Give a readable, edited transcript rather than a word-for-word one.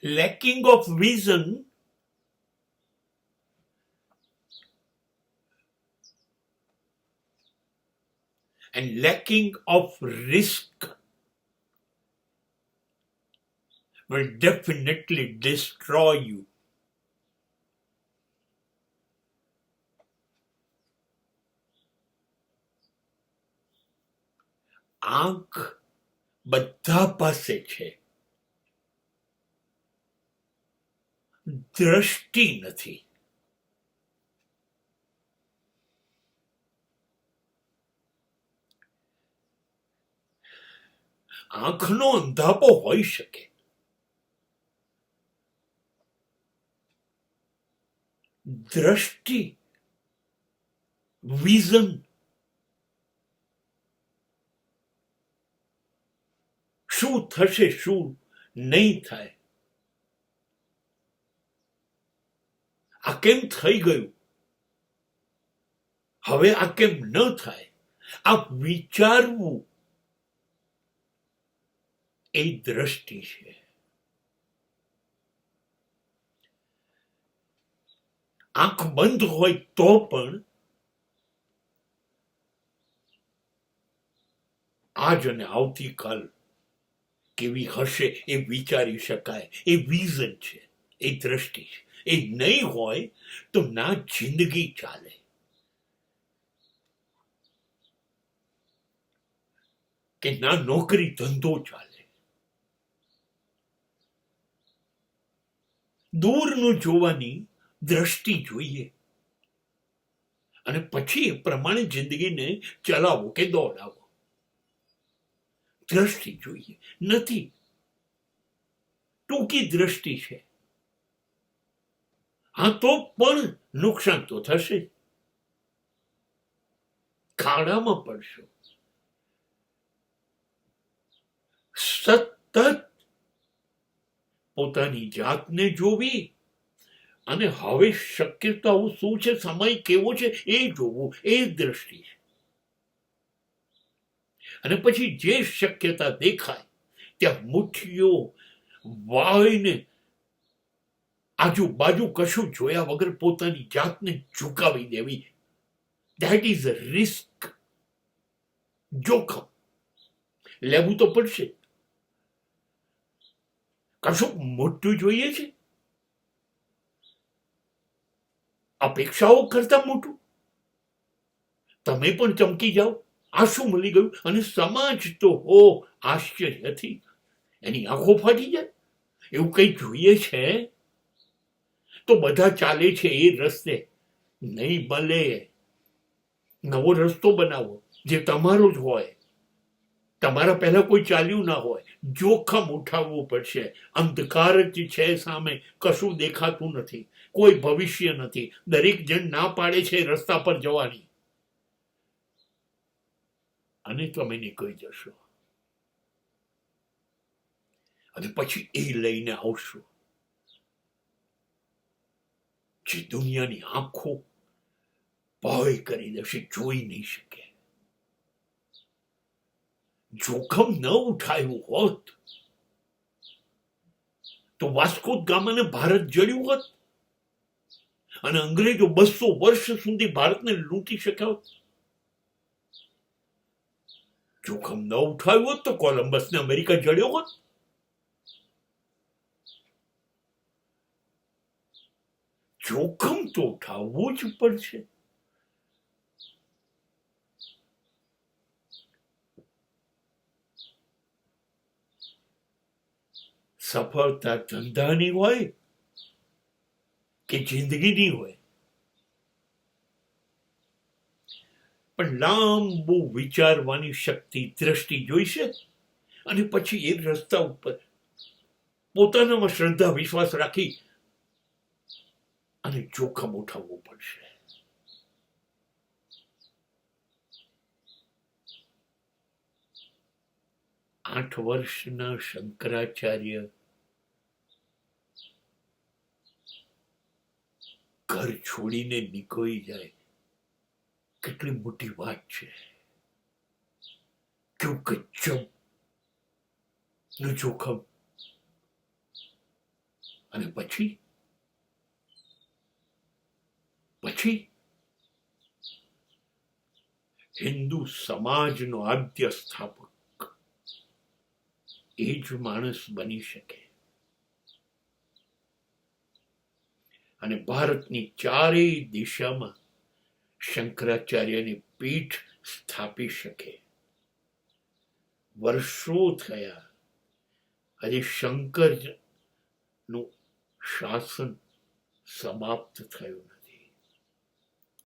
lacking of vision and lacking of risk will definitely destroy you. આંખ બધા પાસે છે, દ્રષ્ટિ નથી. આંખનો અંધાપો હોઈ શકે, દ્રષ્ટિ વિઝન શું થશે શું નહીં થાય, આ કેમ થઈ ગયું, હવે આ કેમ ન થાય, આ વિચારવું એ દ્રષ્ટિ છે. આંખ બંધ હોય તો પણ આજ અને આવતીકાલ કેવી હશે એ વિચારી શકાય, એ વિઝન છે, એ દ્રષ્ટિ છે. એ નહીં હોય તો ના જિંદગી ચાલે. કે ના નોકરી ધંધો ચાલે. દૂરનું જોવાની દ્રષ્ટિ જોઈએ અને પછી એ પ્રમાણે જિંદગીને ચલાવો કે દોડાવો. દ્રષ્ટિ જોઈએ નથી, ટૂંકી દ્રષ્ટિ છે. હા તો પણ નુકસાન તો થશે, ખાડામાં પડશો. સતત પોતાની જાતને જોવી અને હવે શક્યતાઓ શું છે, સમય કેવો છે એ જોવું, એ દ્રષ્ટિ છે. અને પછી જે શક્યતા દેખાય ત્યાં મુઠ્ઠીઓ વાળીને આજુબાજુ કશું જોયા વગર પોતાની જાતને ઝુકાવી દેવી. That is a risk. જોખમ લેવું તો પડશે. કશું મોટું જોઈએ છે, અપેક્ષાઓ કરતા મોટું, તમે પણ ચમકી જાઓ, આ શું મળી ગયું, અને સમાજ તો હો આશ્ચર્યથી એની આંખો ફાટી જાય. એવું કઈ જોઈએ છે તો બધા ચાલે છે એ રસ્તે. નહીં ભલે નવો રસ્તો બનાવો જે તમારો જ હોય, તમારા પહેલા કોઈ ચાલ્યું ના હોય. જોખમ ઉઠાવવું પડશે. અંધકાર જ છે સામે, કશું દેખાતું નથી, કોઈ ભવિષ્ય નથી. દરેક જણ ના પાડે છે રસ્તા પર જવાની, અને તમે નીકળી જશો. અને પછી એ લઈને આવશો જે દુનિયાની આંખો ભય કરી દેશે, જોઈ નહીં શકે. જોખમ ન ઉઠાયું હોત તો વાસ્કો દ ગામાને ભારત જડ્યું હોત અને અંગ્રેજો 200 વર્ષ સુધી ભારતને લૂંટી શક્યા હોત. જોખમ ન ઉઠાવ્યું હોત તો કોલંબસને અમેરિકા જડ્યો હોત. જોખમ તો ઉઠાવવું જ પડશે. સફળતા ધંધાની હોય કે જિંદગીની હોય, પણ લાંબુ વિચારવાની શક્તિ, દ્રષ્ટિ જોઈશે. અને પછી એ રસ્તા ઉપર પોતાનામાં શ્રદ્ધા વિશ્વાસ રાખી અને જોખમ ઉઠાવવું પડશે. 8 વર્ષના શંકરાચાર્ય ઘર છોડીને નીકળી જાય, કેટલી મોટી વાત છે. કેવું ગજબ નું જોખમ. અને પછી પછી હિન્દુ સમાજનો આદ્ય સ્થાપક એ જ માણસ બની શકે અને ભારતની ચારેય દિશામાં શંકરાચાર્યની પીઠ સ્થાપી શકે. વર્ષો થયા, હજી શંકરનું શાસન સમાપ્ત થયું નથી.